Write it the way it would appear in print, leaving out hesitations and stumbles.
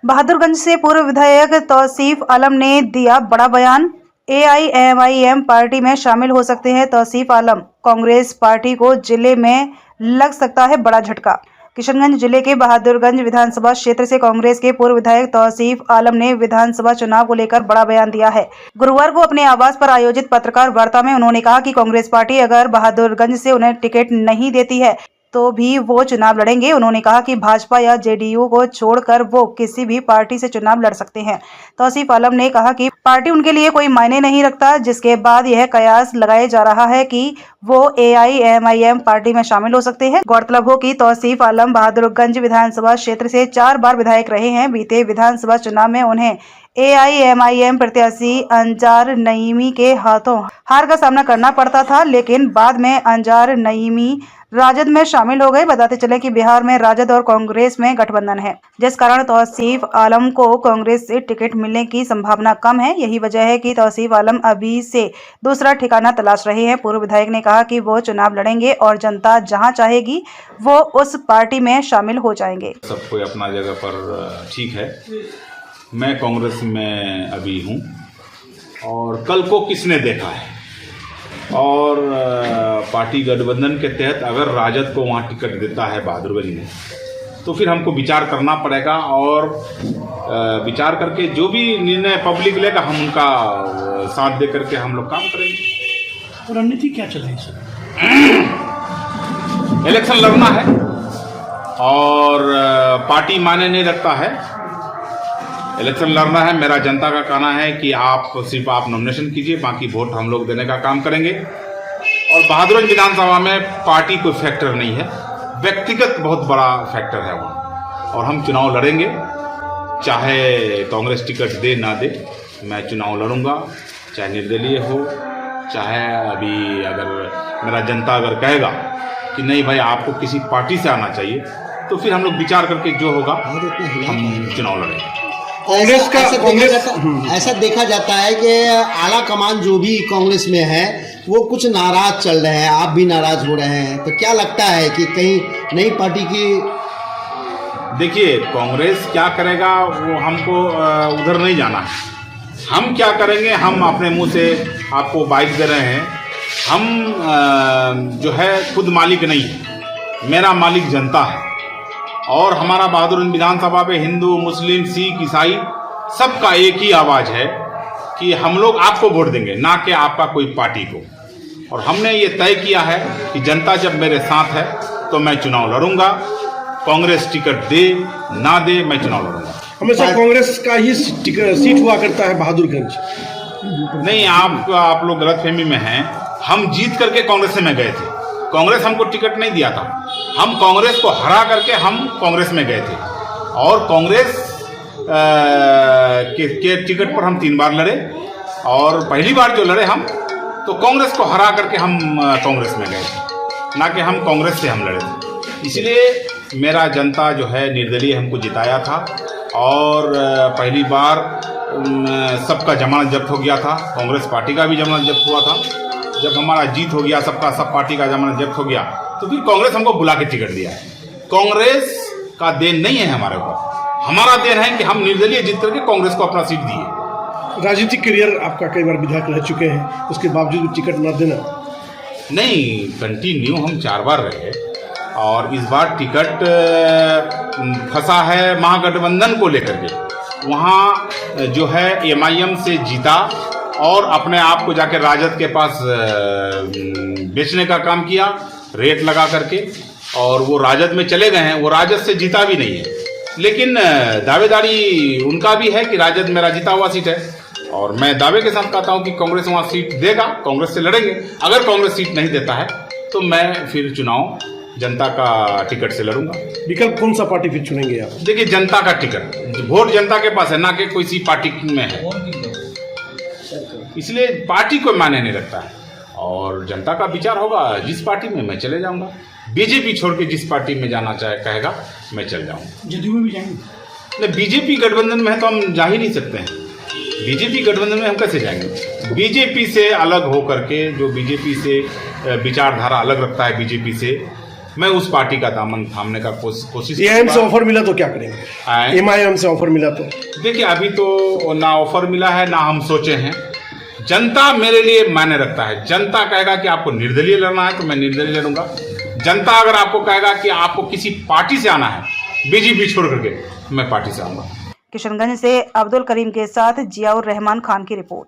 बहादुरगंज से पूर्व विधायक तौसीफ आलम ने दिया बड़ा बयान। एआईएमआईएम पार्टी में शामिल हो सकते हैं तौसीफ आलम। कांग्रेस पार्टी को जिले में लग सकता है बड़ा झटका। किशनगंज जिले के बहादुरगंज विधानसभा क्षेत्र से कांग्रेस के पूर्व विधायक तौसीफ आलम ने विधानसभा चुनाव को लेकर बड़ा बयान दिया है। गुरुवार को अपने आवास पर आयोजित पत्रकार वार्ता में उन्होंने कहा कि कांग्रेस पार्टी अगर बहादुरगंज से उन्हें टिकट नहीं देती है तो भी वो चुनाव लड़ेंगे। उन्होंने कहा कि भाजपा या जेडीयू को छोड़कर वो किसी भी पार्टी से चुनाव लड़ सकते हैं। तौसीफ आलम ने कहा कि पार्टी उनके लिए कोई मायने नहीं रखता, जिसके बाद यह कयास लगाया जा रहा है कि वो एआईएमआईएम पार्टी में शामिल हो सकते हैं। गौरतलब हो कि तौसीफ आलम बहादुरगंज विधानसभा क्षेत्र से 4 बार विधायक रहे हैं। बीते विधानसभा चुनाव में उन्हें एआईएमआईएम प्रत्याशी अंजार नईमी के हाथों हार का सामना करना पड़ता था, लेकिन बाद में अंजार नईमी राजद में शामिल हो गए। बताते चले कि बिहार में राजद और कांग्रेस में गठबंधन है, जिस कारण तौसीफ आलम को कांग्रेस से टिकट मिलने की संभावना कम है। यही वजह है कि तौसीफ आलम अभी से दूसरा ठिकाना तलाश रहे हैं। पूर्व विधायक ने कहा कि वो चुनाव लड़ेंगे और जनता जहां चाहेगी वो उस पार्टी में शामिल हो जाएंगे। सब कोई अपना जगह पर ठीक है। मैं कांग्रेस में अभी हूँ और कल को किसने देखा है, और पार्टी गठबंधन के तहत अगर राजद को वहाँ टिकट देता है बहादुरगंज में, तो फिर हमको विचार करना पड़ेगा और विचार करके जो भी निर्णय पब्लिक लेगा हम उनका साथ दे करके हम लोग काम करेंगे। रणनीति क्या चल रही है सर? इलेक्शन लड़ना है और पार्टी माने नहीं रखता है। इलेक्शन लड़ना है। मेरा जनता का कहना है कि आप सिर्फ आप नॉमिनेशन कीजिए, बाकी वोट हम लोग देने का काम करेंगे। और बहादुरगंज विधानसभा में पार्टी कोई फैक्टर नहीं है, व्यक्तिगत बहुत बड़ा फैक्टर है वहाँ, और हम चुनाव लड़ेंगे। चाहे कांग्रेस टिकट दे ना दे, मैं चुनाव लड़ूंगा, चाहे निर्दलीय हो, चाहे अभी अगर मेरा जनता अगर कहेगा कि नहीं भाई आपको किसी पार्टी से आना चाहिए, तो फिर हम लोग विचार करके जो होगा हम चुनाव लड़ेंगे। ऐसा देखा जाता है कि आला कमान जो भी कांग्रेस में है वो कुछ नाराज चल रहे हैं, आप भी नाराज हो रहे हैं, तो क्या लगता है कि कहीं नई पार्टी की? देखिए, कांग्रेस क्या करेगा वो हमको उधर नहीं जाना है। हम क्या करेंगे, हम अपने मुंह से आपको बाइक दे रहे हैं। हम जो है खुद मालिक नहीं है, मेरा मालिक जनता है। और हमारा बहादुरगंज विधानसभा पे हिंदू, मुस्लिम, सिख, ईसाई सबका एक ही आवाज़ है कि हम लोग आपको वोट देंगे, ना कि आपका कोई पार्टी को। और हमने ये तय किया है कि जनता जब मेरे साथ है तो मैं चुनाव लड़ूंगा। कांग्रेस टिकट दे ना दे, मैं चुनाव लड़ूंगा। हमेशा कांग्रेस का ही सीट हुआ करता है बहादुरगंज। नहीं, आप लोग गलतफहमी में हैं। हम जीत करके कांग्रेस में गए थे, कांग्रेस हमको टिकट नहीं दिया था। हम कांग्रेस को हरा करके हम कांग्रेस में गए थे, और कांग्रेस के टिकट पर हम 3 बार लड़े, और पहली बार जो लड़े हम तो कांग्रेस को हरा करके हम कांग्रेस में गए थे, ना कि हम कांग्रेस से हम लड़े थे। इसलिए मेरा जनता जो है निर्दलीय हमको जिताया था, और पहली बार सबका जमानत जब्त हो गया था, कांग्रेस पार्टी का भी जमानत जब्त हुआ था। जब हमारा जीत हो गया, सबका सब पार्टी का जमानत जब्त हो गया, तो फिर कांग्रेस हमको बुला के टिकट दिया है। कांग्रेस का देन नहीं है हमारे ऊपर, हमारा देन है कि हम निर्दलीय जीत करके कांग्रेस को अपना सीट दिए। राजनीतिक करियर आपका कई बार विधायक रह चुके हैं, उसके बावजूद भी टिकट न देना? नहीं, कंटिन्यू हम 4 बार रहे, और इस बार टिकट फंसा है महागठबंधन को लेकर के। वहाँ जो है एमआईएम से जीता और अपने आप को जाकर राजद के पास बेचने का काम किया, रेट लगा करके, और वो राजद में चले गए हैं। वो राजद से जीता भी नहीं है, लेकिन दावेदारी उनका भी है कि राजद मेरा जीता हुआ सीट है, और मैं दावे के साथ कहता हूं कि कांग्रेस वहां सीट देगा, कांग्रेस से लड़ेंगे। अगर कांग्रेस सीट नहीं देता है तो मैं फिर चुनाव जनता का टिकट से लड़ूंगा। विकल्प कौन सा पार्टी फिर चुनेंगे आप? देखिए, जनता का टिकट, वोट जनता के पास है, ना कि कोई सी पार्टी में है, इसलिए पार्टी कोई मायने नहीं रखता है। और जनता का विचार होगा, जिस पार्टी में मैं चले जाऊंगा। बीजेपी छोड़ के जिस पार्टी में जाना चाहे कहेगा मैं चल जाऊंगा। जदयू में भी जाएंगे? नहीं, बीजेपी गठबंधन में है तो हम जा ही नहीं सकते हैं। बीजेपी गठबंधन में हम कैसे जाएंगे? बीजेपी से अलग होकर के, जो बीजेपी से विचारधारा अलग रखता है बीजेपी से, मैं उस पार्टी का दामन थामने का कोशिश एआईएम से करूंगा। ऑफर मिला तो क्या करेंगे? आए। एमआईएम से ऑफर मिला तो? देखिए अभी तो ना ऑफर मिला है ना हम सोचे हैं। जनता मेरे लिए मायने रखता है। जनता कहेगा कि आपको निर्दलीय लड़ना है तो मैं निर्दलीय लड़ूंगा। जनता अगर आपको कहेगा कि आपको किसी पार्टी से आना है, बीजेपी छोड़ करके, मैं पार्टी से आऊंगा। किशनगंज से अब्दुल करीम के साथ जियाउर रहमान खान की रिपोर्ट।